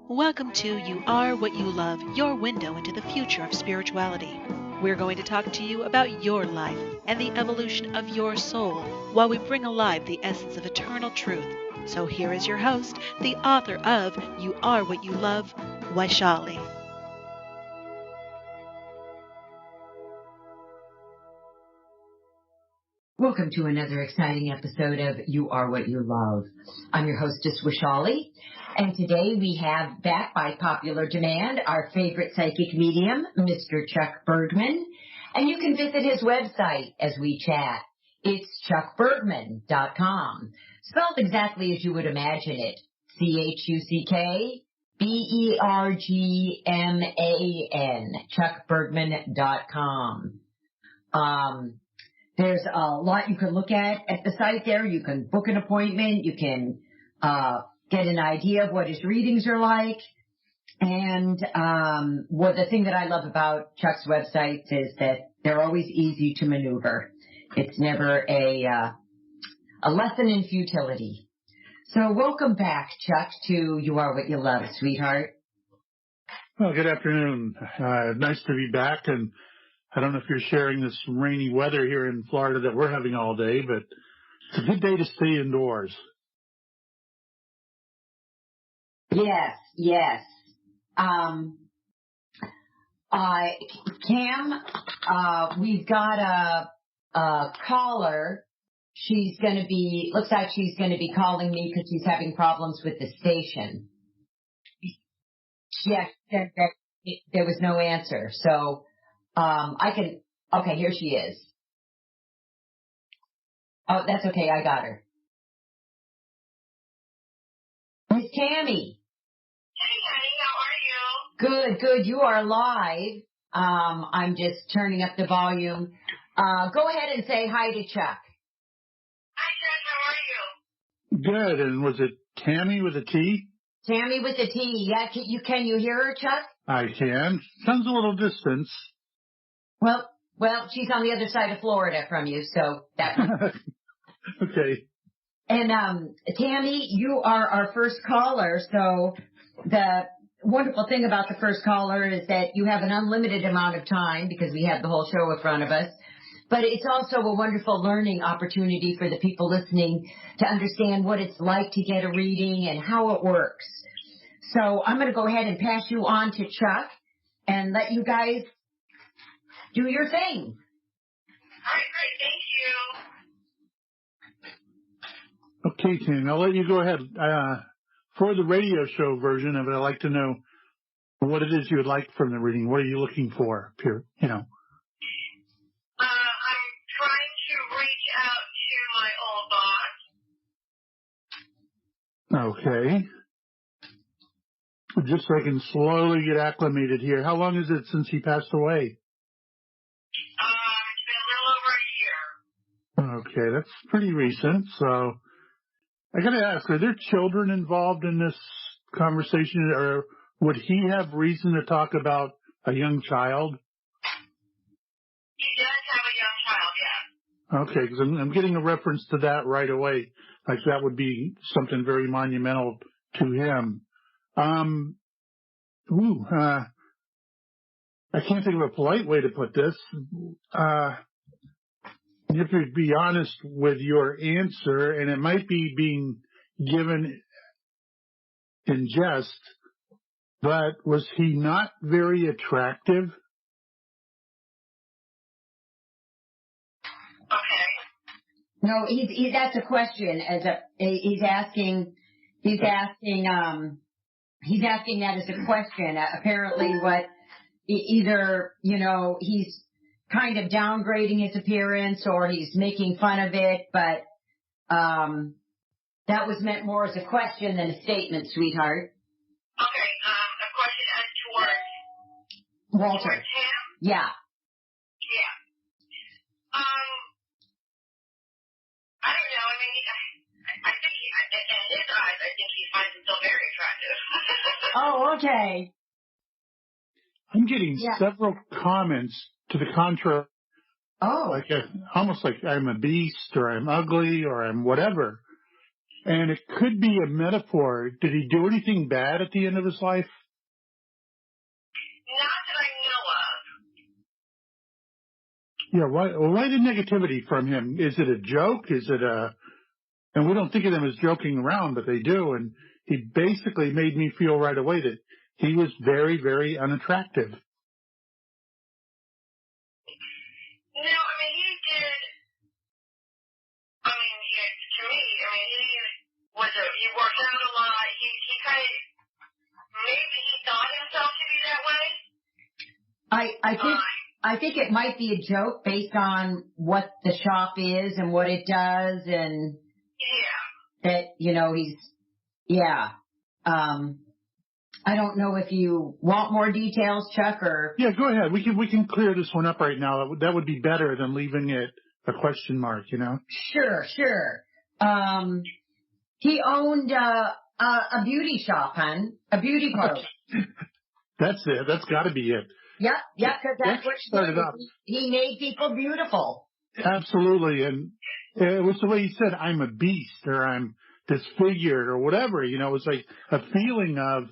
Welcome to You Are What You Love, your window into the future of spirituality. We're going to talk to you about your life and the evolution of your soul while we bring alive the essence of eternal truth. So here is your host, the author of You Are What You Love, Vaishali. Welcome to another exciting episode of You Are What You Love. I'm your hostess, Vaishali, and today we have, back by popular demand, our favorite psychic medium, Mr. Chuck Bergman, and you can visit his website as we chat. It's chuckbergman.com, spelled exactly as you would imagine it, ChuckBergman, chuckbergman.com. There's a lot you can look at the site there. You can book an appointment. You can get an idea of what his readings are like. And the thing that I love about Chuck's websites is that they're always easy to maneuver. It's never a lesson in futility. So welcome back, Chuck, to You Are What You Love, sweetheart. Well, good afternoon. Nice to be back, and I don't know if you're sharing this rainy weather here in Florida that we're having all day, but it's a good day to stay indoors. Yes. Cam, we've got a caller. Looks like she's going to be calling me because she's having problems with the station. Yes, there was no answer. So, okay, here she is. Oh, that's okay, I got her. Miss Tammy. Hey, honey, how are you? Good, you are live. I'm just turning up the volume. Go ahead and say hi to Chuck. Hi, Chuck, how are you? Good, and was it Tammy with a T? Tammy with a T, yeah, can you hear her, Chuck? I can. Sounds a little distance. Well, she's on the other side of Florida from you, so that. Okay. And Tammy, you are our first caller, so the wonderful thing about the first caller is that you have an unlimited amount of time because we have the whole show in front of us. But it's also a wonderful learning opportunity for the people listening to understand what it's like to get a reading and how it works. So I'm going to go ahead and pass you on to Chuck and let you guys do your thing. All right, great, thank you. Okay, Tammy, I'll let you go ahead. For the radio show version of it, I'd like to know what it is you would like from the reading. What are you looking for? I'm trying to reach out to my old boss. Okay. Just so I can slowly get acclimated here. How long is it since he passed away? It's been a little over a year. Okay, that's pretty recent. So I got to ask, are there children involved in this conversation, or would he have reason to talk about a young child? He does have a young child, yes. Okay, because I'm getting a reference to that right away. Like that would be something very monumental to him. I can't think of a polite way to put this. You have to be honest with your answer, and it might be being given in jest, but was he not very attractive? Okay. No, that's a question. He's asking that as a question. Apparently either, he's kind of downgrading his appearance or he's making fun of it, but, that was meant more as a question than a statement, sweetheart. Okay, a question as towards Walter. him? Yeah. Yeah. I don't know, I mean, I think in his eyes, I think he finds himself very attractive. Oh, okay. I'm getting several comments to the contrary. Oh. Almost like I'm a beast or I'm ugly or I'm whatever. And it could be a metaphor. Did he do anything bad at the end of his life? Not that I know of. Yeah, why the negativity from him? Is it a joke? Is it and we don't think of them as joking around, but they do. And he basically made me feel right away that he was very, very unattractive. No, I mean, he did, I mean, to me, I mean, he worked out a lot. He kind of, maybe he thought himself to be that way. I think it might be a joke based on what the shop is and what it does, and that I don't know if you want more details, Chuck, or Yeah, go ahead. We can clear this one up right now. That would be better than leaving it a question mark. Sure. He owned a beauty shop, hon, a beauty parlor. That's it. That's got to be it. Yep, because that's what started up. He made people beautiful. Absolutely, and it was the way he said, "I'm a beast," or "I'm disfigured," or whatever. It was like a feeling of,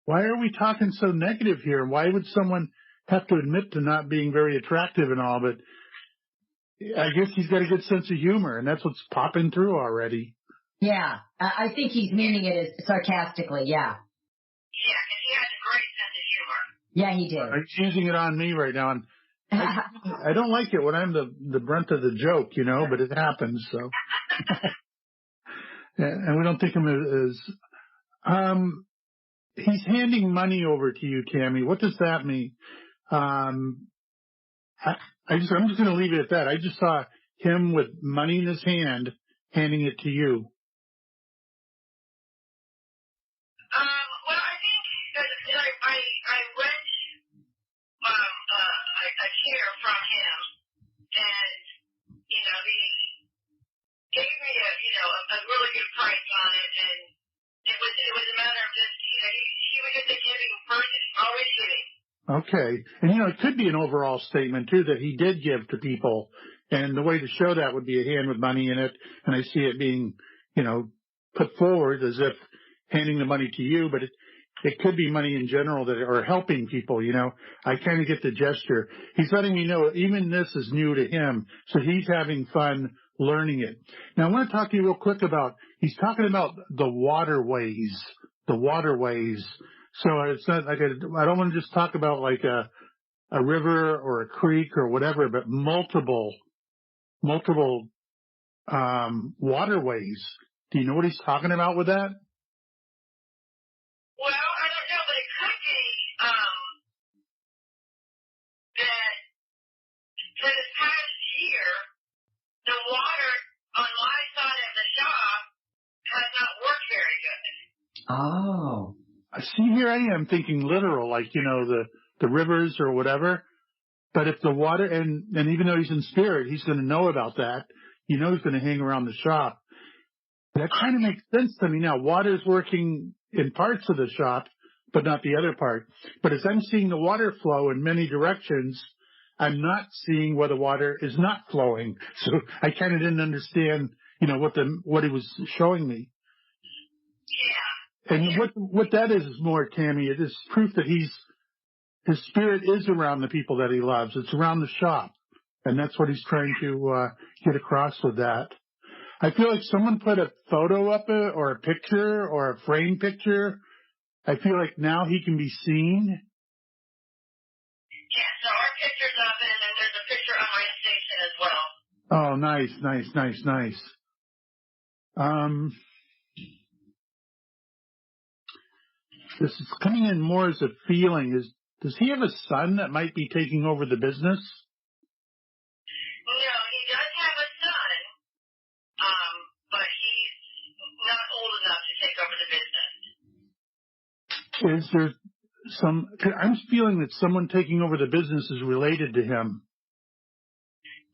why are we talking so negative here? Why would someone have to admit to not being very attractive and all? But I guess he's got a good sense of humor, and that's what's popping through already. Yeah, I think he's meaning it as sarcastically. Yeah. Yeah, because he has a great sense of humor. Yeah, he did. He's using it on me right now, and I don't like it when I'm the brunt of the joke, but it happens. So, and we don't think of him as. He's handing money over to you, Tammy. What does that mean? I'm just going to leave it at that. I just saw him with money in his hand, handing it to you. Well, I think that I rent a chair from him, and he gave me a really good price on it, and it was a matter of just he was just a giving person, always giving. Okay, and it could be an overall statement too that he did give to people, and the way to show that would be a hand with money in it, and I see it being put forward as if handing the money to you, but it could be money in general that are helping people. I kind of get the gesture. He's letting me know even this is new to him, so he's having fun learning it. Now I want to talk to you real quick about, he's talking about the waterways. So it's not like I don't want to just talk about like a river or a creek or whatever, but multiple waterways. Do you know what he's talking about with that? Well, I don't know, but it could be that for this past year, the water on my side of the shop has not worked very good. Oh. See, here I am thinking literal, like, the rivers or whatever. But if the water, and even though he's in spirit, he's going to know about that. He's going to hang around the shop. That kind of makes sense to me now. Water's working in parts of the shop, but not the other part. But as I'm seeing the water flow in many directions, I'm not seeing where the water is not flowing. So I kind of didn't understand, what he was showing me. Yeah. And what that is more, Tammy, it is proof that his spirit is around the people that he loves. It's around the shop. And that's what he's trying to get across with that. I feel like someone put a photo up or a picture or a frame picture. I feel like now he can be seen. Yeah, so our picture's up, and then there's a picture on my station as well. Oh, nice. This is coming in more as a feeling. Does he have a son that might be taking over the business? No, he does have a son, but he's not old enough to take over the business. Is there I'm feeling that someone taking over the business is related to him.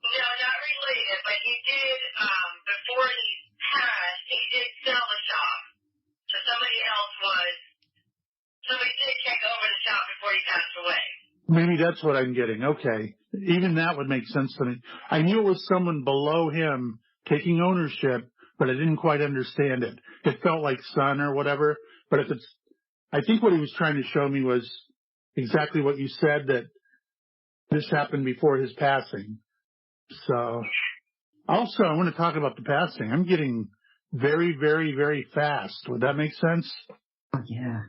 No, not related, but he did, before he passed, he did sell the shop. So somebody did take over the shop before he passed away. Maybe that's what I'm getting. Okay. Even that would make sense to me. I knew it was someone below him taking ownership, but I didn't quite understand it. It felt like sun or whatever, but if it's, I think what he was trying to show me was exactly what you said, that this happened before his passing. So also I want to talk about the passing. I'm getting very, very, very fast. Would that make sense? Yeah.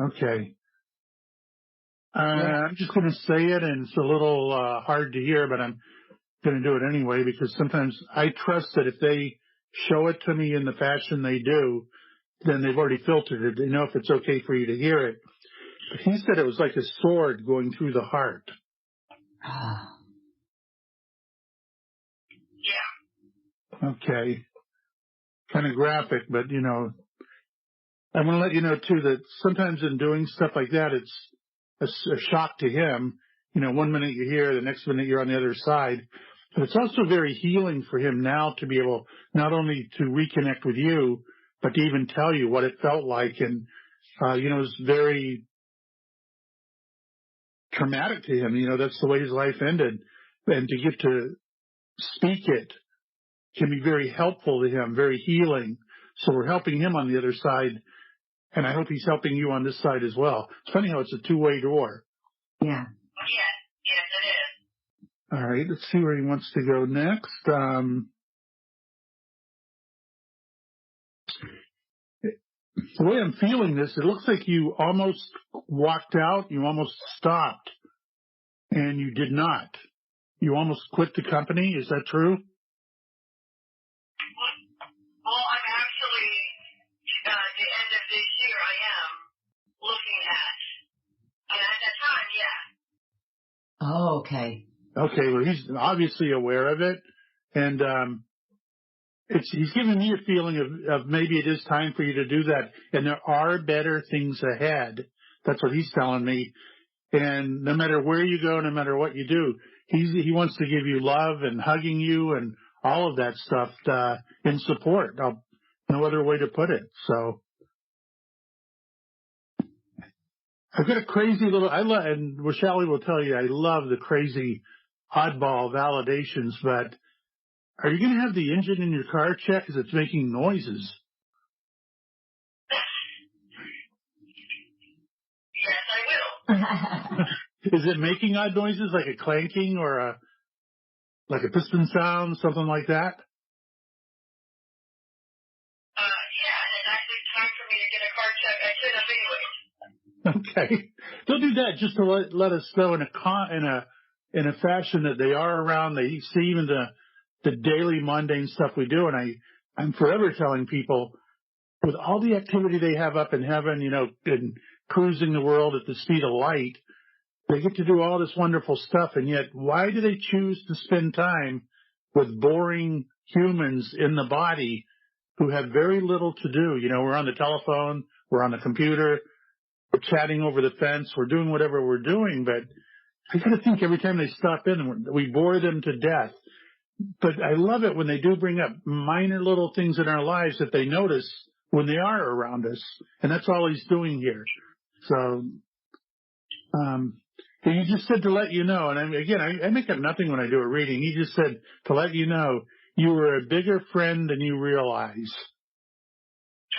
Okay. I'm just going to say it, and it's a little hard to hear, but I'm going to do it anyway, because sometimes I trust that if they show it to me in the fashion they do, then they've already filtered it. They know if it's okay for you to hear it. But he said it was like a sword going through the heart. Yeah. Okay. Kind of graphic, but, you know, I want to let you know, too, that sometimes in doing stuff like that, it's a shock to him. You know, one minute you're here, the next minute you're on the other side. But it's also very healing for him now to be able not only to reconnect with you, but to even tell you what it felt like. And, you know, it's very traumatic to him. You know, that's the way his life ended. And to get to speak it can be very helpful to him, very healing. So we're helping him on the other side, and I hope he's helping you on this side as well. It's funny how it's a two-way door. Yeah. Yes, it is. All right, let's see where he wants to go next. The way I'm feeling this, it looks like you almost walked out, you almost stopped, and you did not. You almost quit the company. Is that true? Well, I'm actually, at the end of this year, I am looking at. And at that time, yeah. Oh, okay. Okay, well, he's obviously aware of it, and he's giving me a feeling of maybe it is time for you to do that, and there are better things ahead. That's what he's telling me. And no matter where you go, no matter what you do, he wants to give you love and hugging you and all of that stuff in support. No other way to put it. So I've got a crazy little, and Washali will tell you, I love the crazy oddball validations, but are you going to have the engine in your car checked because it's making noises? Yes, I will. Is it making odd noises like a clanking or like a piston sound, something like that? Yeah, and it's actually time for me to get a car check. I should have anyway. Okay, they'll do that just to let us know in a fashion that they are around. They see even the daily mundane stuff we do, and I'm forever telling people, with all the activity they have up in heaven, you know, and cruising the world at the speed of light, they get to do all this wonderful stuff, and yet why do they choose to spend time with boring humans in the body who have very little to do? You know, we're on the telephone, we're on the computer, we're chatting over the fence, we're doing whatever we're doing, but I got to think every time they stop in, we bore them to death. But I love it when they do bring up minor little things in our lives that they notice when they are around us, and that's all he's doing here. So, he just said to let you know, and I make up nothing when I do a reading. He just said to let you know you were a bigger friend than you realize.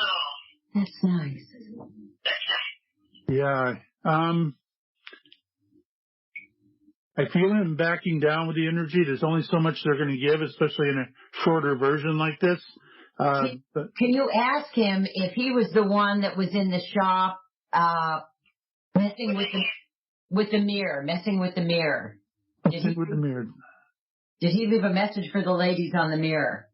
Oh, That's nice. that's nice. Yeah. I feel him backing down with the energy. There's only so much they're going to give, especially in a shorter version like this. Can you ask him if he was the one that was in the shop messing with the mirror? With the mirror. Did he leave a message for the ladies on the mirror?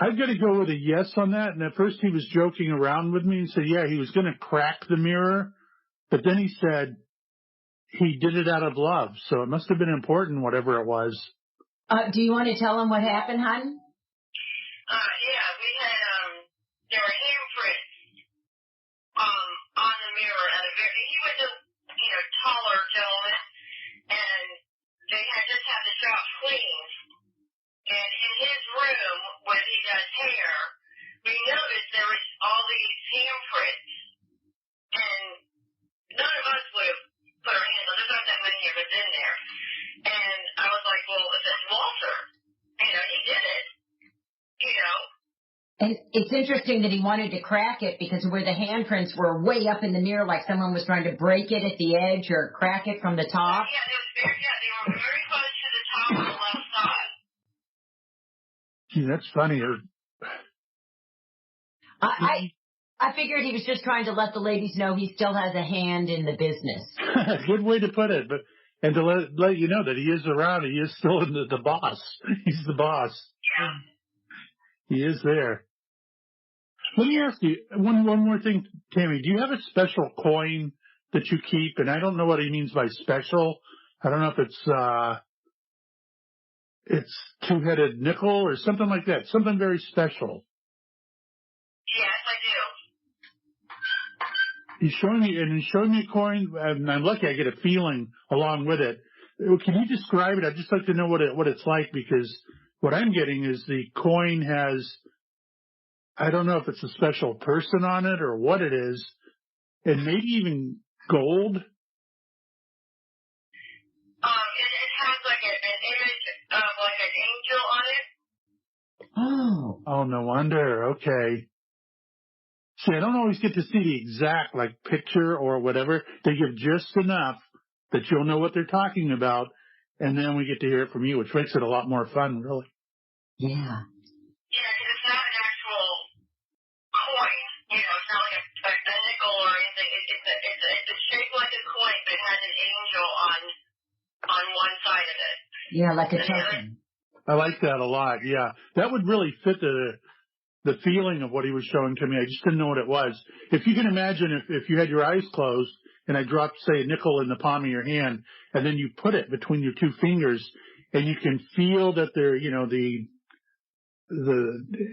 I've got to go with a yes on that. And at first he was joking around with me and said, yeah, he was going to crack the mirror. But then he said he did it out of love. So it must have been important, whatever it was. Do you want to tell him what happened, hon? Yeah, we had, there were handprints, on the mirror he was a, taller gentleman, and they had just had the shop cleaned, and in his room, where he does hair, we noticed there was all these handprints, and none of us would have put our hands on, there's not that many of us in there, and I was like, well, if it's And it's interesting that he wanted to crack it because where the handprints were way up in the mirror, like someone was trying to break it at the edge or crack it from the top. Yeah, they were very close to the top on the left side. Gee, that's funny. I figured he was just trying to let the ladies know he still has a hand in the business. Good way to put it, and to let you know that he is around. He is still the boss. He's the boss. Yeah. He is there. Let me ask you one more thing, Tammy. Do you have a special coin that you keep? And I don't know what he means by special. I don't know if it's two-headed nickel or something like that. Something very special. Yes, I do. He's showing me a coin, and I'm lucky I get a feeling along with it. Can you describe it? I'd just like to know what it's like, because what I'm getting is the coin has, I don't know if it's a special person on it or what it is, and maybe even gold. It has like an image of like an angel on it. Oh, no wonder. Okay. See, I don't always get to see the exact picture or whatever. They give just enough that you'll know what they're talking about, and then we get to hear it from you, which makes it a lot more fun, really. Yeah. Yeah, because it's not an actual coin. You know, it's not like a nickel or anything. It's shaped like a coin, but it has an angel on one side of it. Yeah, like a token. I like that a lot. Yeah, that would really fit the feeling of what he was showing to me. I just didn't know what it was. If you can imagine, if you had your eyes closed and I dropped, say, a nickel in the palm of your hand, and then you put it between your two fingers, and you can feel that the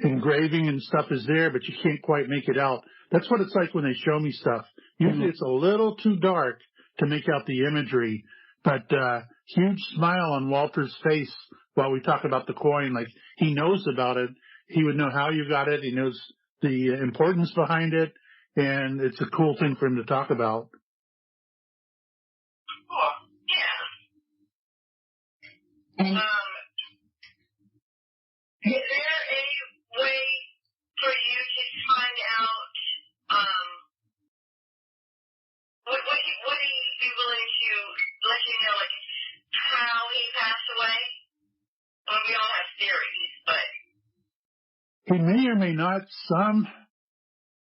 engraving and stuff is there, but you can't quite make it out. That's what it's like when they show me stuff. Usually it's a little too dark to make out the imagery, but huge smile on Walter's face while we talk about the coin. Like, he knows about it. He would know how you got it. He knows the importance behind it, and it's a cool thing for him to talk about. Oh, yeah. And is there any way for you to find out, would he be willing to let you know, like, how he passed away? Well, we all have theories, but... He may or may not.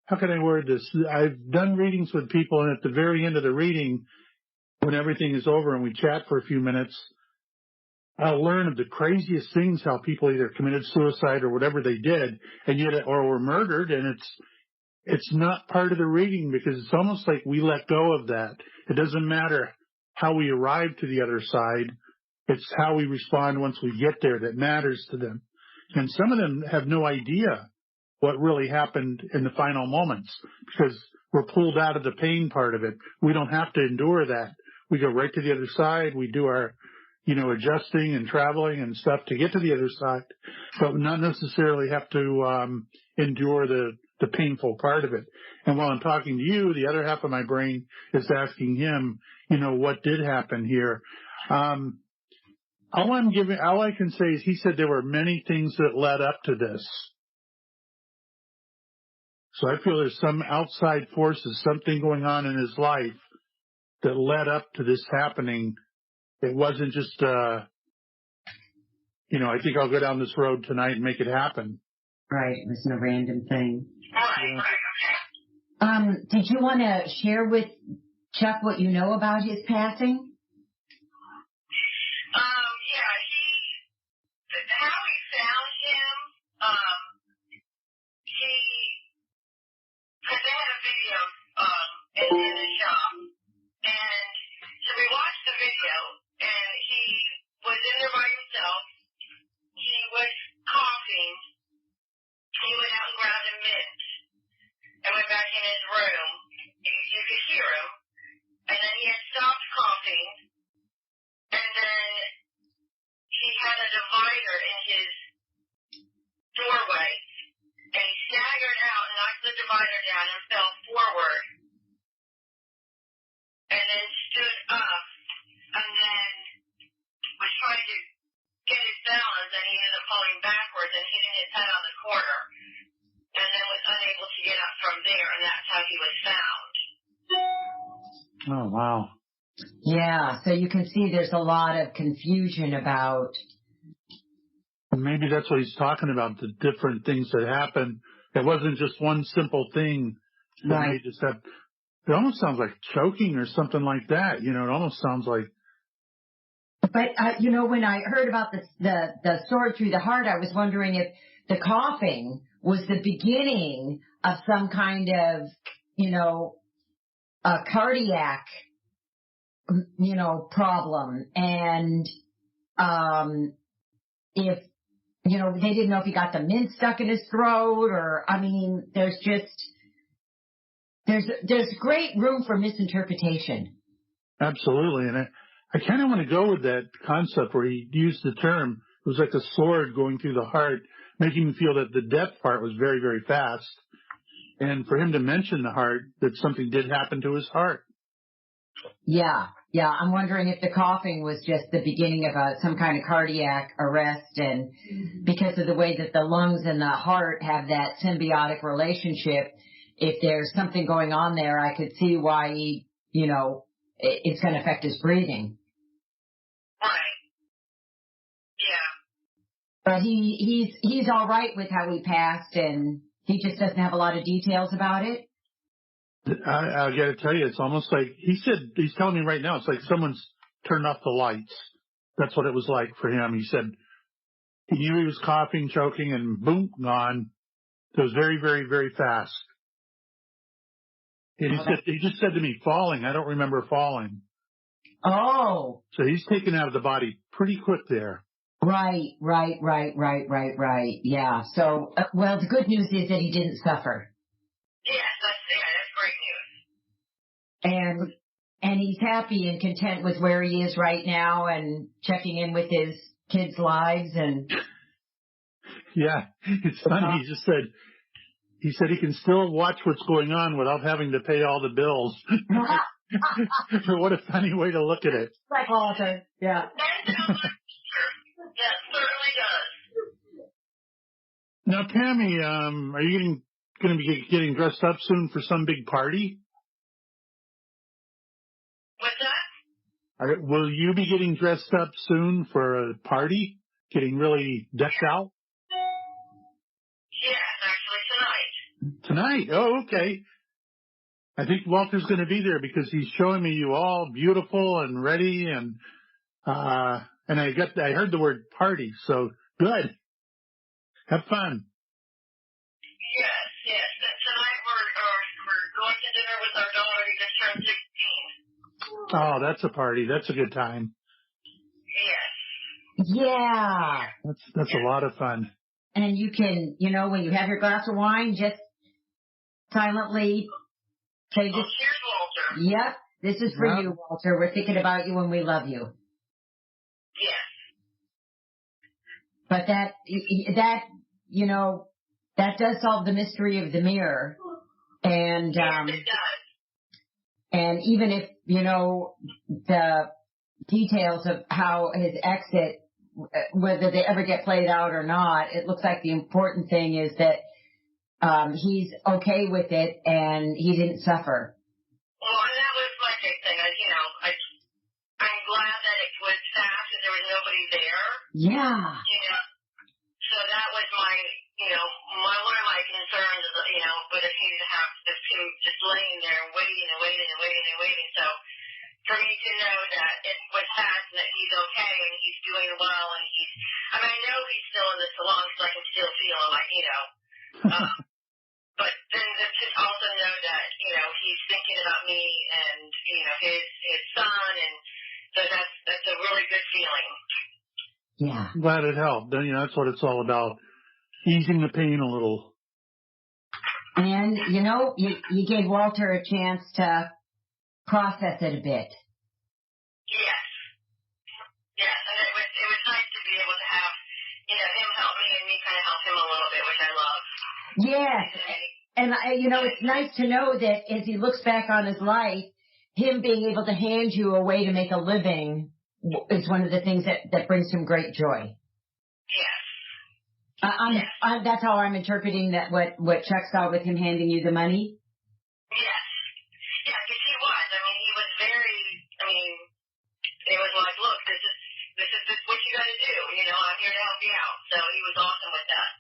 How can I word this? I've done readings with people, and at the very end of the reading, when everything is over and we chat for a few minutes, I'll learn of the craziest things, how people either committed suicide or whatever they did, and yet, or were murdered, and it's not part of the reading, because it's almost like we let go of that. It doesn't matter how we arrive to the other side. It's how we respond once we get there that matters to them. And some of them have no idea what really happened in the final moments, because we're pulled out of the pain part of it. We don't have to endure that. We go right to the other side. We do our, adjusting and traveling and stuff to get to the other side, but not necessarily have to endure the painful part of it. And while I'm talking to you, the other half of my brain is asking him, what did happen here? All I can say is he said there were many things that led up to this. So I feel there's some outside forces, something going on in his life that led up to this happening. It wasn't just, I think I'll go down this road tonight and make it happen. right, it was no random thing. Right, okay. Did you want to share with Chuck what you know about his passing? How we found him, because they had a video, in the shop, and so we watched the video, and he was in there by himself. He was coughing. He went out and grabbed a mint and went back in his room. You could hear him, and then he had stopped coughing, there, and that's how he was found. Oh, wow. Yeah, so you can see there's a lot of confusion about. Maybe that's what he's talking about, the different things that happen. It wasn't just one simple thing that Right. made this happen. It almost sounds like choking or something like that. You know, it almost sounds like. But, when I heard about the sword through the heart, I was wondering if the coughing was the beginning of some kind of, a cardiac, problem. And if, they didn't know if he got the mint stuck in his throat or, there's great room for misinterpretation. Absolutely. And I kind of want to go with that concept where he used the term, it was like a sword going through the heart, making me feel that the death part was very, very fast. And for him to mention the heart, that something did happen to his heart. Yeah. I'm wondering if the coughing was just the beginning of some kind of cardiac arrest, and because of the way that the lungs and the heart have that symbiotic relationship, if there's something going on there, I could see why it's going to affect his breathing. Right. Yeah. But he's all right with how he passed, and he just doesn't have a lot of details about it. I got to tell you, it's almost like he's telling me right now, it's like someone's turned off the lights. That's what it was like for him. He said he knew he was coughing, choking, and boom, gone. It was very, very, very fast. And he just said to me, falling. I don't remember falling. Oh. So he's taken out of the body pretty quick there. Right. Yeah. So, the good news is that he didn't suffer. Yes, that's great news. And he's happy and content with where he is right now and checking in with his kids' lives and. Yeah, it's funny. He said he can still watch what's going on without having to pay all the bills. What a funny way to look at it. Like Walter, yeah. That certainly does. Now, Tammy, are you going to be getting dressed up soon for some big party? What's that? Will you be getting dressed up soon for a party? Getting really decked out? Yes, actually tonight. Tonight? Oh, okay. I think Walter's going to be there because he's showing me you all beautiful and ready, and I heard the word party, so good. Have fun. Yes. Tonight we're going to dinner with our daughter who just turned 16. Oh, that's a party. That's a good time. Yes. Yeah. That's a lot of fun. And you can, when you have your glass of wine, just silently say this. Cheers, Walter. Yep, this is for you, Walter. We're thinking about you and we love you. Yes. But that does solve the mystery of the mirror. And, yes, it does. And even if, the details of how his exit, whether they ever get played out or not, it looks like the important thing is that he's okay with it and he didn't suffer. Well, and that was my big thing. I'm glad that it was fast and there was nobody there. Yeah. So that was my one of my concerns is, but if him just laying there waiting. So for me to know that it was fast and that he's okay and he's doing well and I know he's still in the salon because I can still feel him, but then to also know that, he's thinking about me and, his son, and so that's a really good feeling. Yeah. I'm glad it helped. That's what it's all about. Easing the pain a little. And, you gave Walter a chance to process it a bit. Yes. Yes, and it was nice to be able to have, him help me and me kind of help him a little bit, which I love. Yes. And, it's nice to know that as he looks back on his life, him being able to hand you a way to make a living is one of the things that brings him great joy. Yes. That's how I'm interpreting that what Chuck saw with him handing you the money. Yes. Yeah, because he was. I mean, he was very, I mean, it was like, look, this is what you got to do. You know, I'm here to help you out. So he was awesome with that.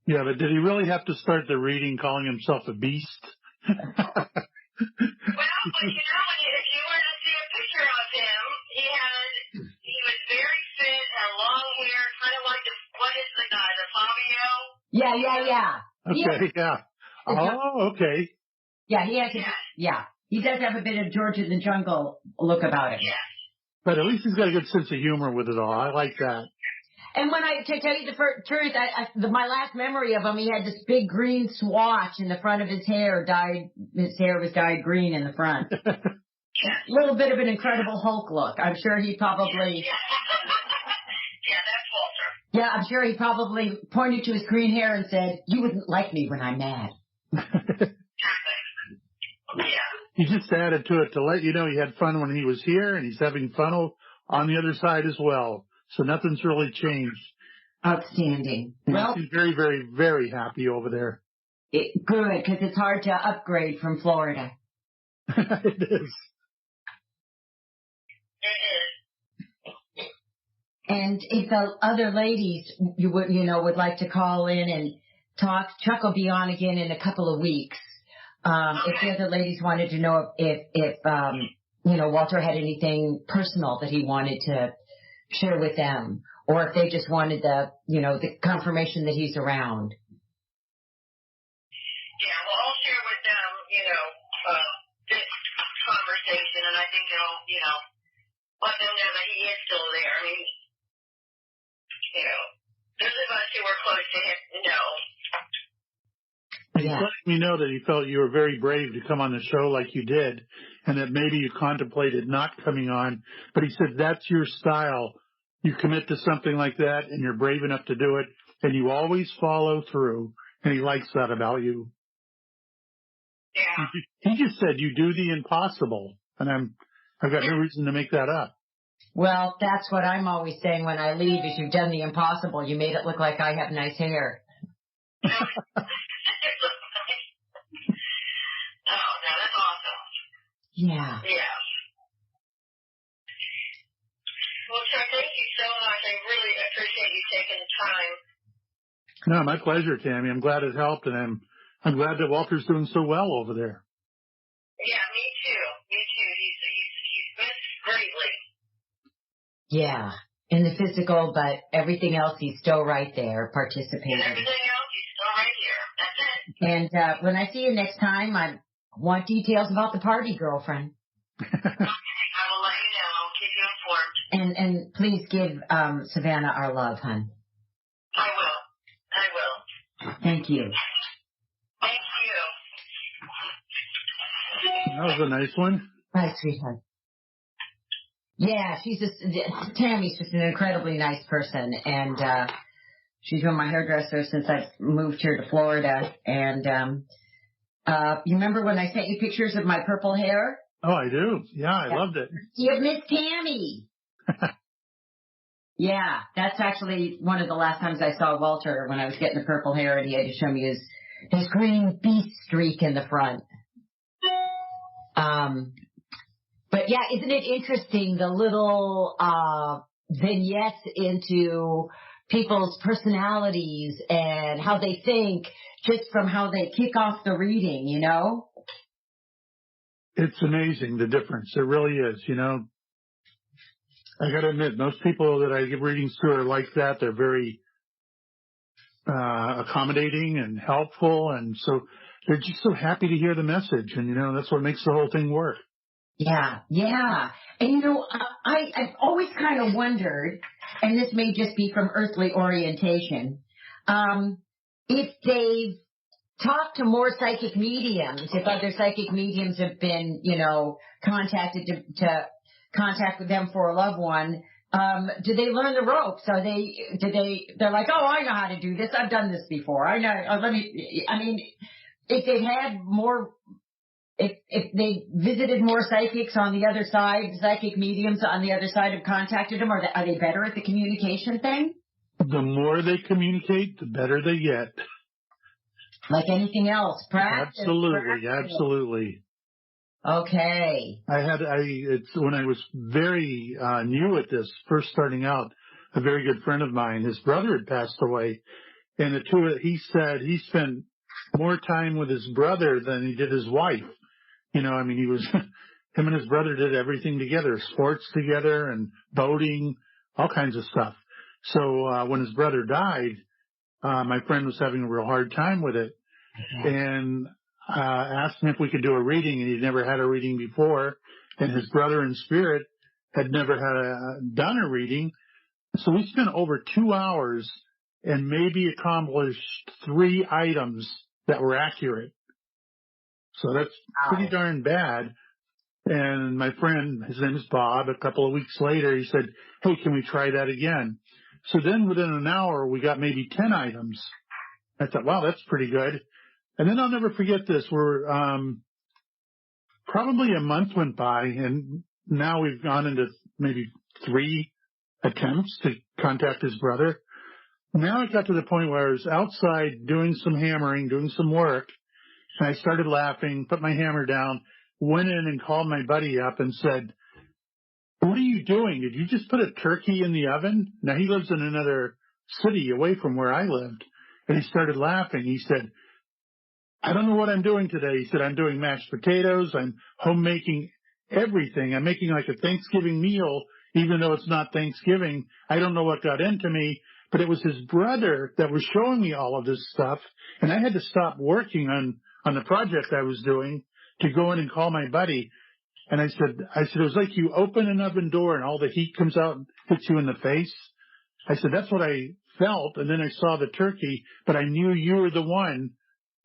Yeah, but did he really have to start the reading calling himself a beast? Well, but you know, if you were to see a picture of him, he was very fit, had long hair, kind of like what is the guy, the Fabio? Yeah. Okay, yeah. Oh, okay. Yeah, he does have a bit of George in the Jungle look about him. Yes. But at least he's got a good sense of humor with it all. I like that. And to tell you the truth, my last memory of him, he had this big green swatch in the front of his hair. His hair was dyed green in the front. A little bit of an Incredible Hulk look. I'm sure he probably. Yeah, that's Walter. Yeah, I'm sure he probably pointed to his green hair and said, "You wouldn't like me when I'm mad." Yeah. He just added to it to let you know he had fun when he was here, and he's having fun on the other side as well. So nothing's really changed. Outstanding. Well, he's very, very, very happy over there. Good, because it's hard to upgrade from Florida. It is. And if the other ladies would like to call in and talk, Chuck will be on again in a couple of weeks. If the other ladies wanted to know if Walter had anything personal that he wanted to share with them, or if they just wanted the confirmation that he's around. Yeah, well, I'll share with them, this conversation, and I think it'll, let them know that he is still there. I mean, those of us who were close to him know. He's letting me know that he felt you were very brave to come on the show like you did, and that maybe you contemplated not coming on, but he said that's your style. You commit to something like that, and you're brave enough to do it, and you always follow through, and he likes that about you. Yeah. He just said you do the impossible, and I've got no reason to make that up. Well, that's what I'm always saying when I leave, is you've done the impossible. You made it look like I have nice hair. Oh, no, that's awesome. Yeah. Yeah. Well, Chuck, thank you so much. I really appreciate you taking the time. No, my pleasure, Tammy. I'm glad it helped, and I'm glad that Walter's doing so well over there. Yeah, me too. He's missed greatly. Yeah, in the physical, but everything else, he's still right there participating. And everything else, he's still right here. That's it. And when I see you next time, I want details about the party, girlfriend. Okay, I will let you know. I'll keep you informed. And please give Savannah our love, hon. I will. Thank you. Thank you. That was a nice one. Bye, sweetheart. Yeah, Tammy's just an incredibly nice person, and she's been my hairdresser since I moved here to Florida. And you remember when I sent you pictures of my purple hair? Oh, I do. Yeah, I loved it. You Miss Tammy. Yeah, that's actually one of the last times I saw Walter, when I was getting the purple hair, and he had to show me his green beast streak in the front. But yeah, isn't it interesting, the little vignettes into people's personalities and how they think, just from how they kick off the reading, It's amazing, the difference. It really is, I got to admit, most people that I give readings to are like that. They're very accommodating and helpful, and so they're just so happy to hear the message, and that's what makes the whole thing work. Yeah. And I've always kind of wondered, and this may just be from earthly orientation, if they've talked to more psychic mediums, if other psychic mediums have been, contacted to contact with them for a loved one, do they learn the ropes? They're like, oh, I know how to do this. I've done this before. I know. If they've had more, if they visited more psychics on the other side, psychic mediums on the other side have contacted them, are they better at the communication thing? The more they communicate, the better they get. Like anything else, practice. Absolutely. Okay. It's when I was very new at this, first starting out, a very good friend of mine, his brother had passed away, and he said he spent more time with his brother than he did his wife. You know, I mean, him and his brother did everything together, sports together and boating, all kinds of stuff. So, when his brother died, my friend was having a real hard time with it, and asked him if we could do a reading, and he'd never had a reading before, and his brother in spirit had never done a reading. So we spent over 2 hours and maybe accomplished 3 items that were accurate. So that's pretty darn bad. And my friend, his name is Bob, a couple of weeks later, he said, hey, can we try that again? So then within an hour, we got maybe 10 items. I thought, wow, that's pretty good. And then I'll never forget this. We're probably a month went by, and now we've gone into maybe 3 attempts to contact his brother. Now it got to the point where I was outside doing some hammering, doing some work, and I started laughing, put my hammer down, went in and called my buddy up and said, what are you doing? Did you just put a turkey in the oven? Now he lives in another city away from where I lived. And he started laughing. He said, I don't know what I'm doing today. He said, I'm doing mashed potatoes. I'm homemaking everything. I'm making like a Thanksgiving meal, even though it's not Thanksgiving. I don't know what got into me, but it was his brother that was showing me all of this stuff. And I had to stop working on the project I was doing to go in and call my buddy. And I said, it was like you open an oven door and all the heat comes out and hits you in the face. I said, that's what I felt. And then I saw the turkey, but I knew you were the one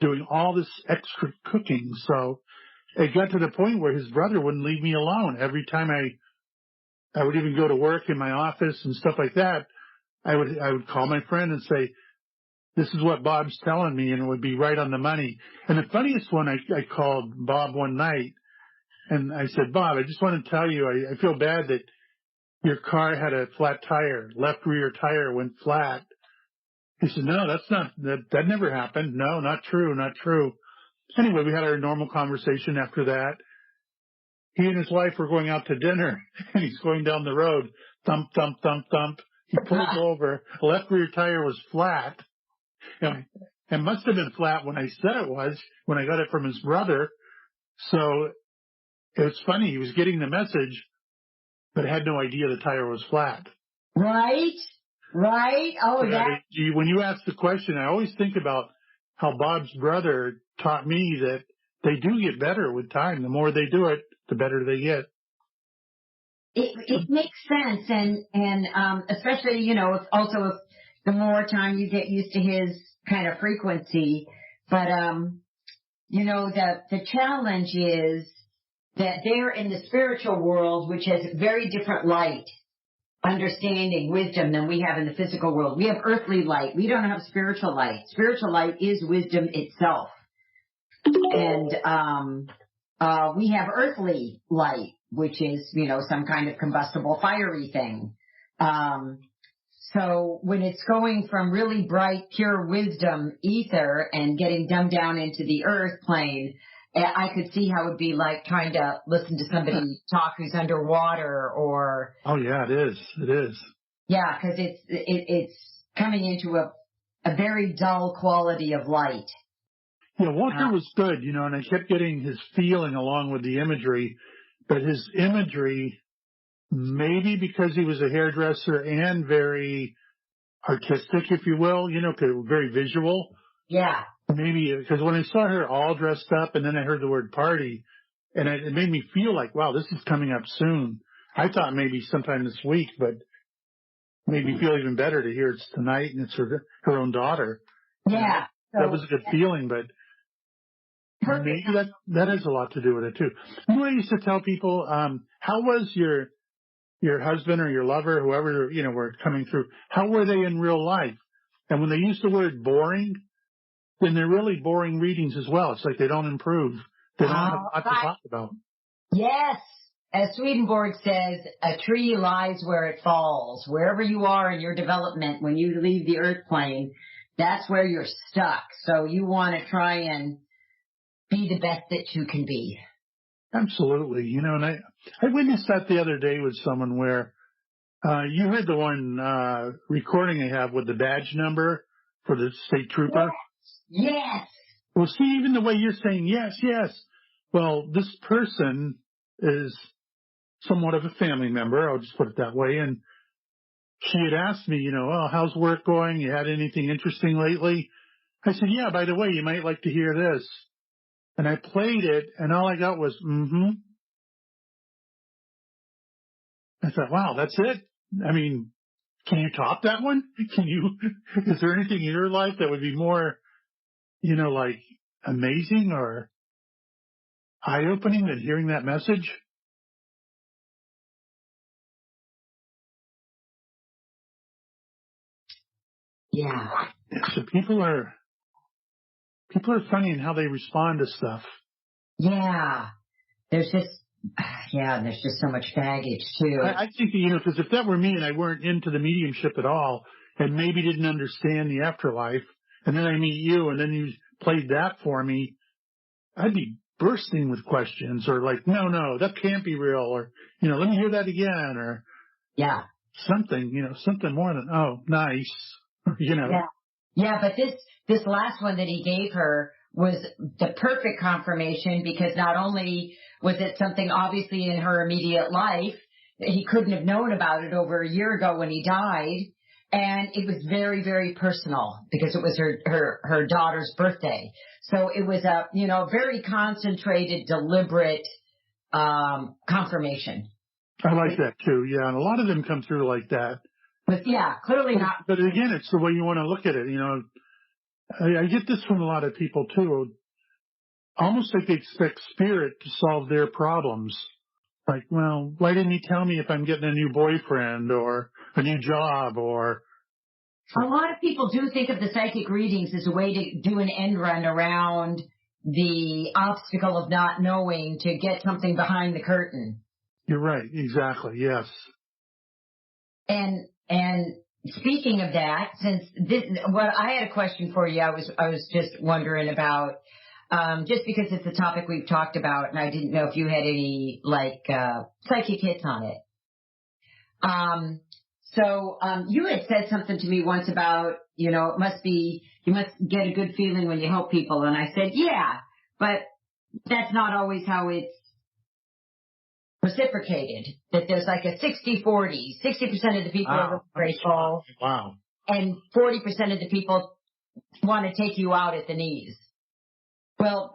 doing all this extra cooking. So it got to the point where his brother wouldn't leave me alone. Every time I would even go to work in my office and stuff like that, I would call my friend and say, this is what Bob's telling me, and it would be right on the money. And the funniest one, I called Bob one night, and I said, Bob, I just want to tell you, I feel bad that your car had a flat tire. Left rear tire went flat. He said, no, that never happened. No, not true, not true. Anyway, we had our normal conversation after that. He and his wife were going out to dinner, and he's going down the road. Thump, thump, thump, thump. He pulled over. Left rear tire was flat. And it must have been flat when I said it was, when I got it from his brother. So it was funny. He was getting the message, but had no idea the tire was flat. Right? Oh, yeah, when you ask the question, I always think about how Bob's brother taught me that they do get better with time. The more they do it, the better they get. It makes sense, and especially, if the more time you get used to his kind of frequency. But the challenge is that they're in the spiritual world, which has very different light, understanding, wisdom than we have in the physical world. We have earthly light. We don't have spiritual light. Spiritual light is wisdom itself. And we have earthly light, which is, some kind of combustible, fiery thing. So when it's going from really bright, pure wisdom ether and getting dumbed down into the earth plane, I could see how it would be like trying to listen to somebody talk who's underwater or... Oh, yeah, it is. It is. Yeah, because it's coming into a very dull quality of light. Yeah, Walter was good, and I kept getting his feeling along with the imagery, but his imagery, maybe because he was a hairdresser and very artistic, if you will, very visual. Yeah. Maybe because when I saw her all dressed up and then I heard the word party, and it made me feel like, wow, this is coming up soon. I thought maybe sometime this week, but made me feel even better to hear it's tonight and it's her own daughter. Yeah. That was a good feeling, but maybe that has a lot to do with it too. You know what I used to tell people? How was your husband or your lover, whoever, were coming through, how were they in real life? And when they use the word boring, then they're really boring readings as well. It's like they don't improve. They don't have a lot to talk about. Yes. As Swedenborg says, a tree lies where it falls. Wherever you are in your development, when you leave the earth plane, that's where you're stuck. So you want to try and be the best that you can be. Absolutely. You know, and I witnessed that the other day with someone where, you heard the one, recording I have with the badge number for the state trooper. Yes. Well, see, even the way you're saying yes, yes. Well, this person is somewhat of a family member. I'll just put it that way. And she had asked me, you know, oh, how's work going? You had anything interesting lately? I said, yeah, by the way, you might like to hear this. And I played it, and all I got was, mm-hmm. I thought, wow, that's it? I mean, can you top that one? Is there anything in your life that would be more, you know, like amazing or eye-opening than hearing that message? Yeah. So people are funny in how they respond to stuff. Yeah. There's just so much baggage too. I think, you know, because if that were me and I weren't into the mediumship at all and maybe didn't understand the afterlife, and then I meet you and then you played that for me, I'd be bursting with questions or like, no, that can't be real, or, you know, let me hear that again, or Yeah. something, you know, something more than, oh, nice, you know. Yeah. Yeah, but this last one that he gave her was the perfect confirmation, because not only was it something obviously in her immediate life that he couldn't have known about it over a year ago when he died, and it was very, very personal because it was her daughter's birthday. So it was a, you know, very concentrated, deliberate confirmation. I like that too, yeah, and a lot of them come through like that. But yeah, clearly not. But again, it's the way you want to look at it, you know. I get this from a lot of people too, almost like they expect spirit to solve their problems. Like, well, why didn't he tell me if I'm getting a new boyfriend or a new job or... A lot of people do think of the psychic readings as a way to do an end run around the obstacle of not knowing, to get something behind the curtain. You're right. Exactly. Yes. And speaking of that, since this, well, I had a question for you. I was just wondering about, just because it's a topic we've talked about, and I didn't know if you had any psychic hits on it. So you had said something to me once about, you know, you must get a good feeling when you help people. And I said, yeah, but that's not always how it's reciprocated. That there's like a 60-40. 60% of the people are grateful. Wow. And 40% of the people want to take you out at the knees. Well,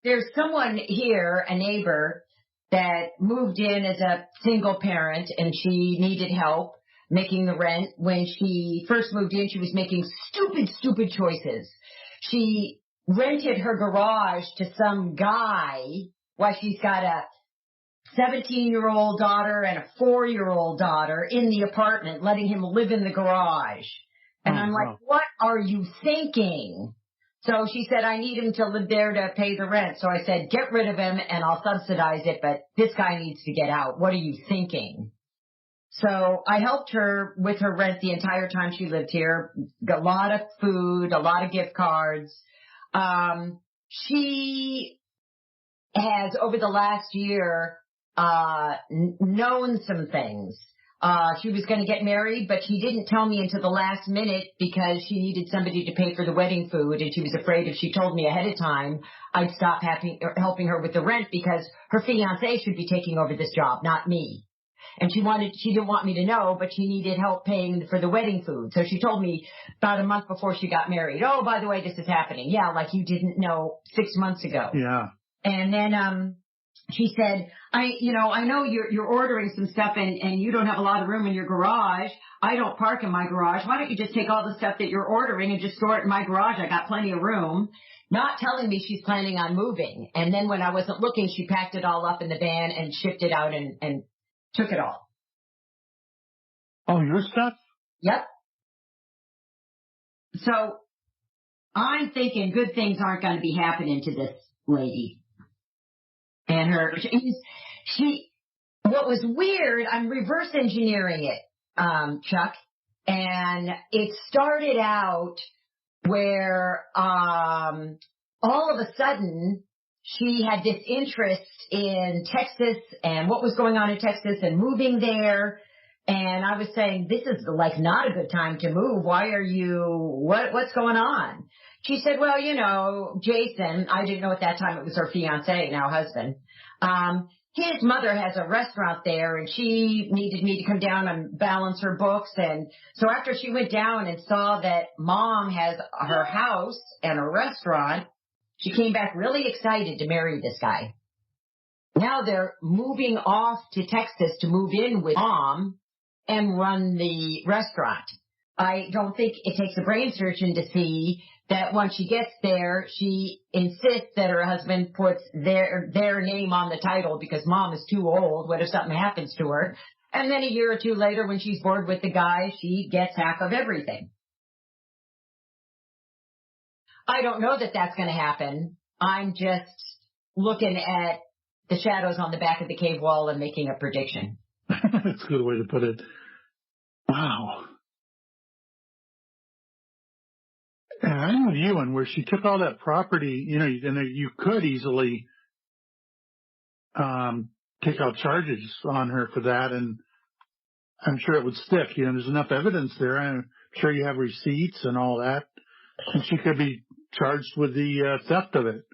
there's someone here, a neighbor, that moved in as a single parent, and she needed help making the rent. When she first moved in, she was making stupid choices. She rented her garage to some guy while she's got a 17-year-old daughter and a 4-year-old daughter in the apartment, letting him live in the garage. And I'm like, what are you thinking? So she said, I need him to live there to pay the rent. So I said, get rid of him and I'll subsidize it, but this guy needs to get out. What are you thinking? So I helped her with her rent the entire time she lived here. A lot of food, a lot of gift cards. She has, over the last year, known some things. She was going to get married, but she didn't tell me until the last minute because she needed somebody to pay for the wedding food, and she was afraid if she told me ahead of time, I'd stop helping her with the rent because her fiancé should be taking over this job, not me. And she didn't want me to know, but she needed help paying for the wedding food. So she told me about a month before she got married, oh, by the way, this is happening. Yeah, like you didn't know 6 months ago. Yeah. And then, she said, I know you're ordering some stuff and you don't have a lot of room in your garage. I don't park in my garage. Why don't you just take all the stuff that you're ordering and just store it in my garage? I got plenty of room. Not telling me she's planning on moving. And then when I wasn't looking, she packed it all up in the van and shipped it out and took it all. Oh, your stuff? Yep. So I'm thinking good things aren't going to be happening to this lady. And what was weird, I'm reverse engineering it, Chuck, and it started out where, all of a sudden she had this interest in Texas and what was going on in Texas and moving there. And I was saying, this is like not a good time to move. Why are you, what's going on? She said, well, you know, Jason, I didn't know at that time it was her fiance, now husband. His mother has a restaurant there and she needed me to come down and balance her books. And so after she went down and saw that mom has her house and a restaurant, she came back really excited to marry this guy. Now they're moving off to Texas to move in with mom and run the restaurant. I don't think it takes a brain surgeon to see that once she gets there, she insists that her husband puts their name on the title because mom is too old. What if something happens to her? And then a year or two later, when she's bored with the guy, she gets half of everything. I don't know that that's going to happen. I'm just looking at the shadows on the back of the cave wall and making a prediction. That's a good way to put it. Wow. And I'm with you on where she took all that property, you know, and you could easily take out charges on her for that, and I'm sure it would stick. You know, there's enough evidence there. I'm sure you have receipts and all that, and she could be charged with the theft of it.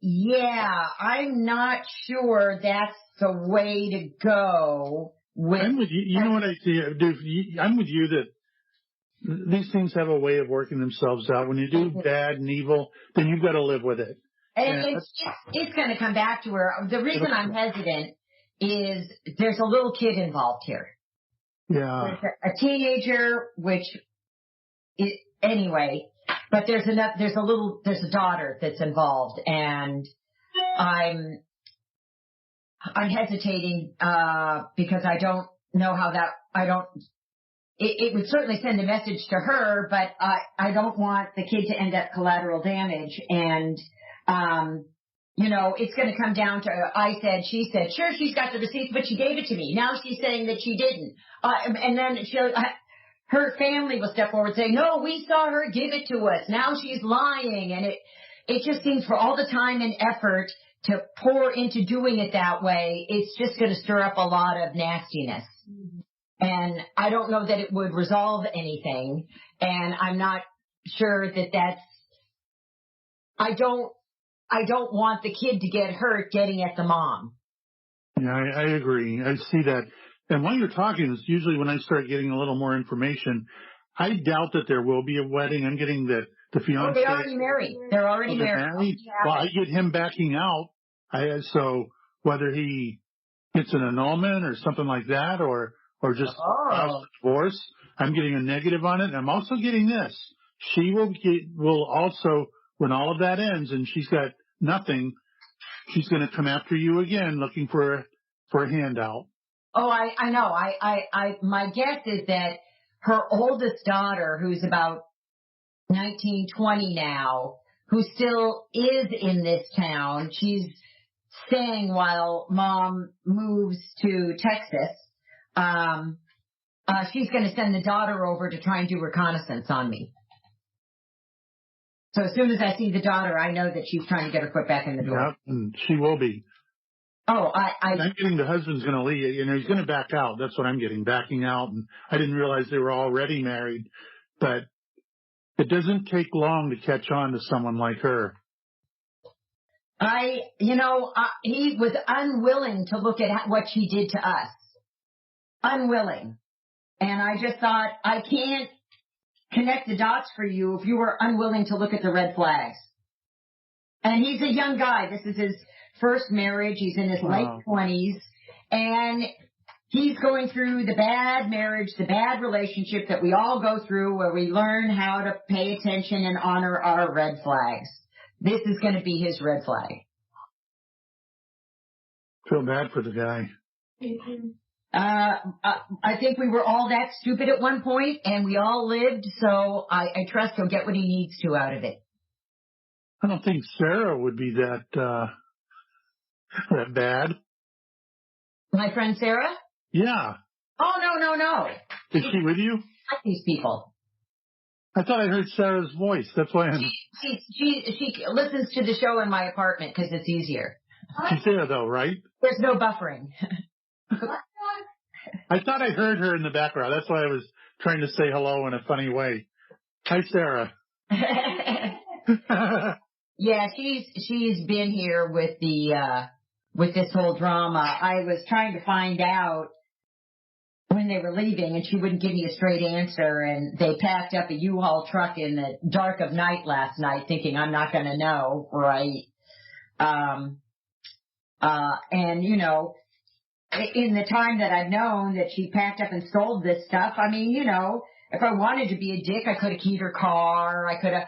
Yeah, I'm not sure that's the way to go. I'm with you. You know what I see? I'm with you that these things have a way of working themselves out. When you do bad and evil, then you've got to live with it. And it's going to come back to her. The reason I'm hesitant is there's a little kid involved here. Yeah. There's a teenager, anyway, but there's a daughter that's involved, and I'm hesitating, because I don't know how it would certainly send a message to her, but I don't want the kid to end up collateral damage. And, you know, it's going to come down to, I said, she said, sure, she's got the receipts, but she gave it to me. Now she's saying that she didn't. And then her family will step forward and say, no, we saw her give it to us. Now she's lying. And it just seems for all the time and effort to pour into doing it that way, it's just going to stir up a lot of nastiness. Mm-hmm. And I don't know that it would resolve anything. And I'm not sure that I don't want the kid to get hurt getting at the mom. Yeah, I agree. I see that. And while you're talking, it's usually when I start getting a little more information. I doubt that there will be a wedding. I'm getting the fiancé. Oh, they're already married. They're already married. Well, I get him backing out. So whether he gets an annulment or something like that, or just a divorce, I'm getting a negative on it. And I'm also getting this. She will also, when all of that ends and she's got nothing, she's going to come after you again looking for a handout. Oh, I know. My guess is that her oldest daughter, who's about 19, 20 now, who still is in this town, she's staying while mom moves to Texas. She's going to send the daughter over to try and do reconnaissance on me. So as soon as I see the daughter, I know that she's trying to get her foot back in the door. Yep, and she will be. Oh, I'm getting the husband's going to leave. You know, he's going to back out. That's what I'm getting, backing out. And I didn't realize they were already married. But it doesn't take long to catch on to someone like her. He was unwilling to look at what she did to us. Unwilling. And I just thought, I can't connect the dots for you if you were unwilling to look at the red flags. And he's a young guy. This is his first marriage. He's in his late 20s. And he's going through the bad marriage, the bad relationship that we all go through, where we learn how to pay attention and honor our red flags. This is going to be his red flag. Feel bad for the guy. Mm-hmm. I think we were all that stupid at one point, and we all lived, so I trust he'll get what he needs to out of it. I don't think Sarah would be that bad. My friend Sarah? Yeah. Oh, no. Is she with you? I like these people. I thought I heard Sarah's voice. That's why I'm... She listens to the show in my apartment because it's easier. She's there, though, right? There's no buffering. I thought I heard her in the background. That's why I was trying to say hello in a funny way. Hi, Sarah. Yeah, she's been here with with this whole drama. I was trying to find out when they were leaving, and she wouldn't give me a straight answer, and they packed up a U-Haul truck in the dark of night last night thinking I'm not going to know, right? And, you know, in the time that I've known that she packed up and sold this stuff, I mean, you know, if I wanted to be a dick, I could have keyed her car, I could have,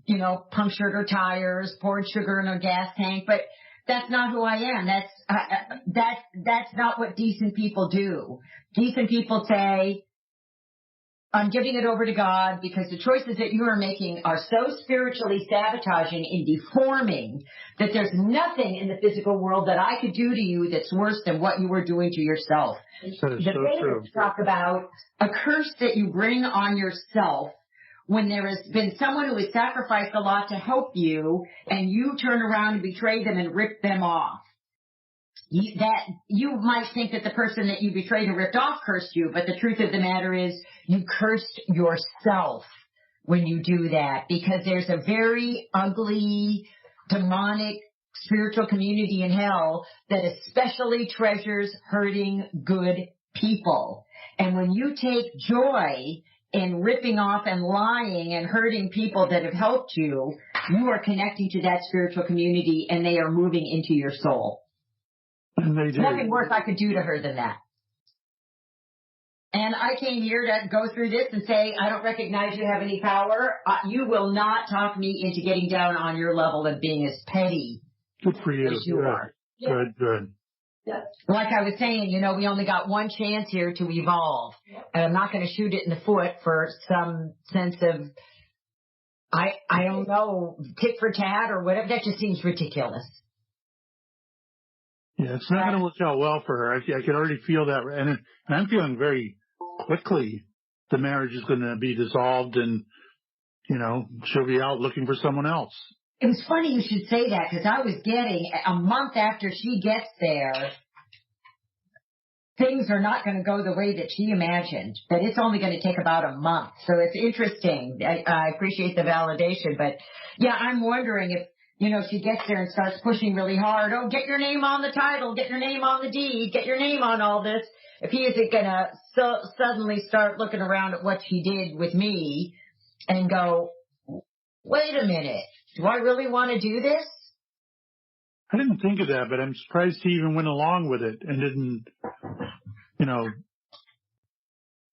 you know, punctured her tires, poured sugar in her gas tank, but that's not who I am. That's not what decent people do. Decent people say, I'm giving it over to God because the choices that you are making are so spiritually sabotaging and deforming that there's nothing in the physical world that I could do to you that's worse than what you were doing to yourself. That is The so true. Vedas talk about a curse that you bring on yourself when there has been someone who has sacrificed a lot to help you and you turn around and betray them and rip them off. You might think that the person that you betrayed and ripped off cursed you, but the truth of the matter is you cursed yourself when you do that, because there's a very ugly, demonic, spiritual community in hell that especially treasures hurting good people. And when you take joy in ripping off and lying and hurting people that have helped you, you are connecting to that spiritual community and they are moving into your soul. And they do. Nothing worse I could do to her than that. And I came here to go through this and say, I don't recognize you have any power. You will not talk me into getting down on your level of being as petty Good for you. as you are. Good. Like I was saying, you know, we only got one chance here to evolve. And I'm not going to shoot it in the foot for some sense of, I don't know, tit for tat or whatever. That just seems ridiculous. Yeah, it's not going to work out well for her. I can already feel that. And I'm feeling very quickly the marriage is going to be dissolved and, you know, she'll be out looking for someone else. It was funny you should say that because I was getting a month after she gets there, things are not going to go the way that she imagined, that it's only going to take about a month. So it's interesting. I appreciate the validation, but yeah, I'm wondering if, you know, she gets there and starts pushing really hard. Oh, get your name on the title, get your name on the deed, get your name on all this. If he isn't going to suddenly start looking around at what she did with me and go, wait a minute, do I really want to do this? I didn't think of that, but I'm surprised he even went along with it and didn't, you know,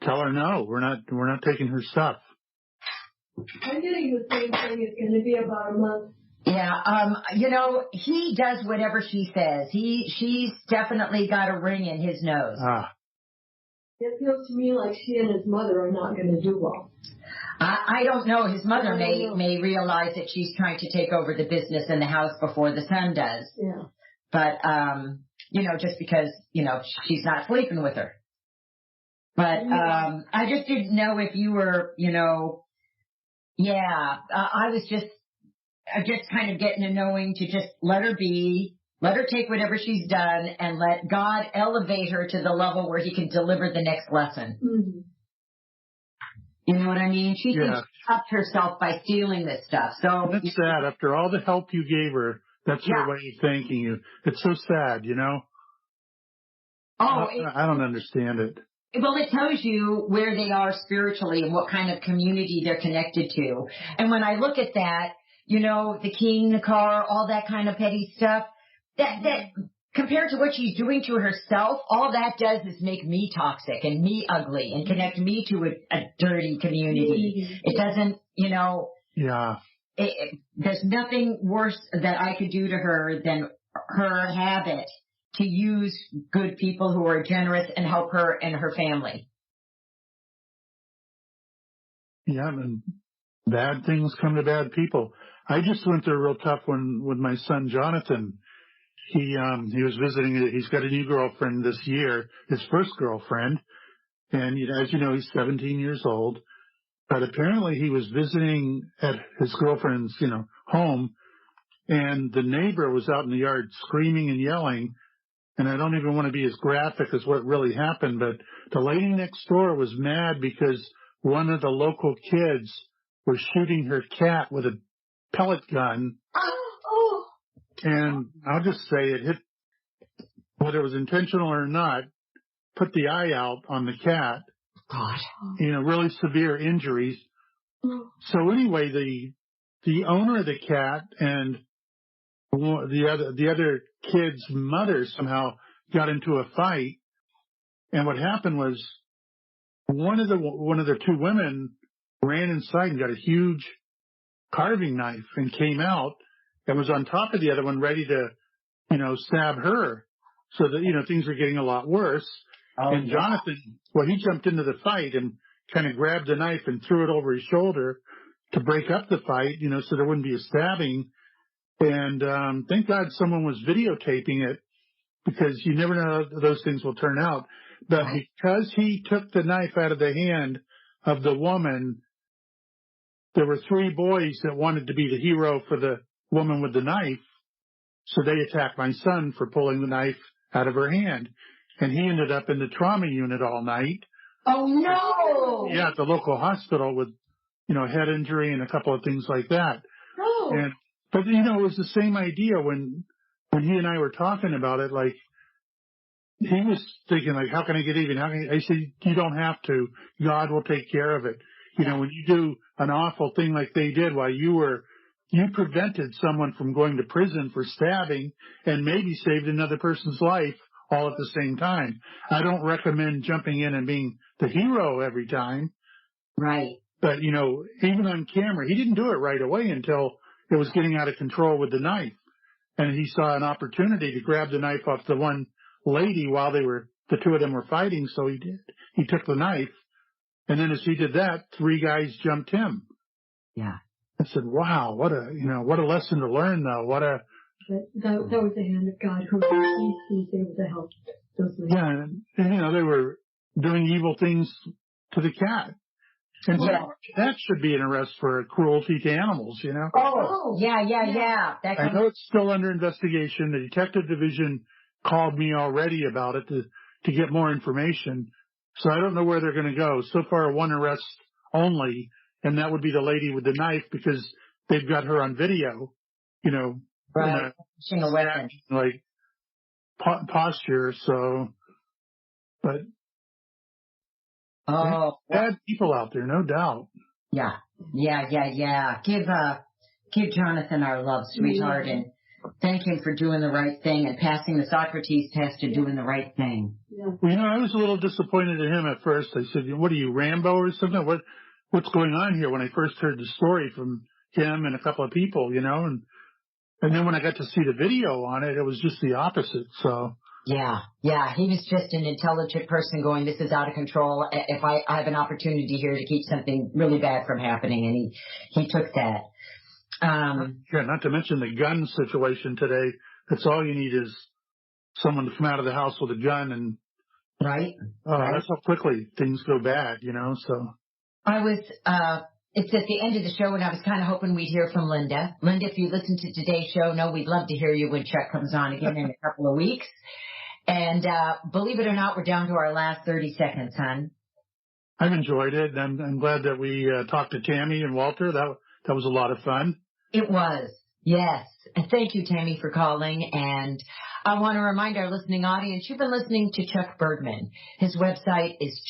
tell her no, we're not taking her stuff. I'm getting the same thing. It's going to be about a month. Yeah, you know, he does whatever she says. She's definitely got a ring in his nose. It feels to me like she and his mother are not going to do well. I don't know. His mother may realize that she's trying to take over the business in the house before the son does. Yeah. But, you know, just because, you know, she's not sleeping with her. But, I just didn't know if you were, you know, I was just kind of getting to knowing to just let her be, let her take whatever she's done and let God elevate her to the level where he can deliver the next lesson. Mm-hmm. You know what I mean? She thinks she upped herself by stealing this stuff. So that's sad. After all the help you gave her, that's her way of thanking you. It's so sad, you know? Oh, I don't understand it. Well, it tells you where they are spiritually and what kind of community they're connected to. And when I look at that, you know, the king, the car, all that kind of petty stuff, that compared to what she's doing to herself, all that does is make me toxic and me ugly and connect me to a dirty community. It doesn't, you know. Yeah. There's nothing worse that I could do to her than her habit to use good people who are generous and help her and her family. Yeah, and bad things come to bad people. I just went through a real tough one with my son, Jonathan. He was visiting, he's got a new girlfriend this year, his first girlfriend. And, you know, as you know, he's 17 years old. But apparently he was visiting at his girlfriend's, home, and the neighbor was out in the yard screaming and yelling. And I don't even want to be as graphic as what really happened, but the lady next door was mad because one of the local kids was shooting her cat with a pellet gun. Oh. And I'll just say it hit, whether it was intentional or not, put the eye out on the cat. God. Really severe injuries. So anyway, the owner of the cat and the other kid's mother somehow got into a fight. And what happened was one of the two women ran inside and got a huge carving knife and came out and was on top of the other one ready to, stab her. So that, things were getting a lot worse. Oh, and Jonathan, he jumped into the fight and kind of grabbed the knife and threw it over his shoulder to break up the fight, so there wouldn't be a stabbing. And thank God someone was videotaping it, because you never know how those things will turn out. But because he took the knife out of the hand of the woman, there were 3 boys that wanted to be the hero for the woman with the knife. So they attacked my son for pulling the knife out of her hand. And he ended up in the trauma unit all night. Oh, no! Yeah, at the local hospital with, head injury and a couple of things like that. Oh. But it was the same idea when he and I were talking about it. Like, he was thinking, like, how can I get even? I said, you don't have to. God will take care of it. When you do an awful thing like they did while you prevented someone from going to prison for stabbing and maybe saved another person's life all at the same time. I don't recommend jumping in and being the hero every time. Right. But, even on camera, he didn't do it right away until it was getting out of control with the knife. And he saw an opportunity to grab the knife off the one lady while the 2 of them were fighting. So he did. He took the knife. And then as he did that, 3 guys jumped him. Yeah. I said, wow, what a lesson to learn, though. That was the hand of God who he's able to help those men. Yeah. And, they were doing evil things to the cat. And that should be an arrest for cruelty to animals, Oh, yeah. I know it's still under investigation. The detective division called me already about it to get more information. So I don't know where they're going to go. So far, 1 arrest only, and that would be the lady with the knife, because they've got her on video, right. In a weapon. Like posture. So, but bad people out there, no doubt. Yeah. Give Jonathan our love, sweetheart, and thank him for doing the right thing and passing the Socrates test and doing the right thing. Yeah. Well, I was a little disappointed in him at first. I said, what are you, Rambo or something? What's going on here? When I first heard the story from him and a couple of people, and then when I got to see the video on it, it was just the opposite. So. Yeah. He was just an intelligent person going, this is out of control. If I have an opportunity here to keep something really bad from happening, and he took that. Not to mention the gun situation today. That's all you need is someone to come out of the house with a gun, and right. That's how quickly things go bad, so. It's at the end of the show, and I was kind of hoping we'd hear from Linda. Linda, if you listen to today's show, we'd love to hear you when Chuck comes on again in a couple of weeks. And believe it or not, we're down to our last 30 seconds, hon. I've enjoyed it. I'm glad that we talked to Tammy and Walter. That was a lot of fun. It was, yes. And thank you, Tammy, for calling. And I want to remind our listening audience, you've been listening to Chuck Bergman. His website is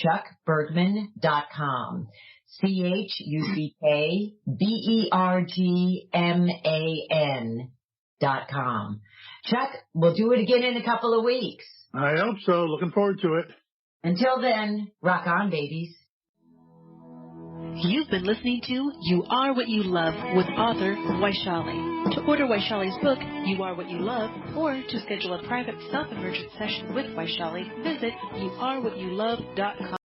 chuckbergman.com. ChuckBergman.com. Chuck, we'll do it again in a couple of weeks. I hope so. Looking forward to it. Until then, rock on, babies. You've been listening to You Are What You Love with author Vaishali. To order Vaishali's book, You Are What You Love, or to schedule a private self-emergent session with Vaishali, visit youarewhatyoulove.com.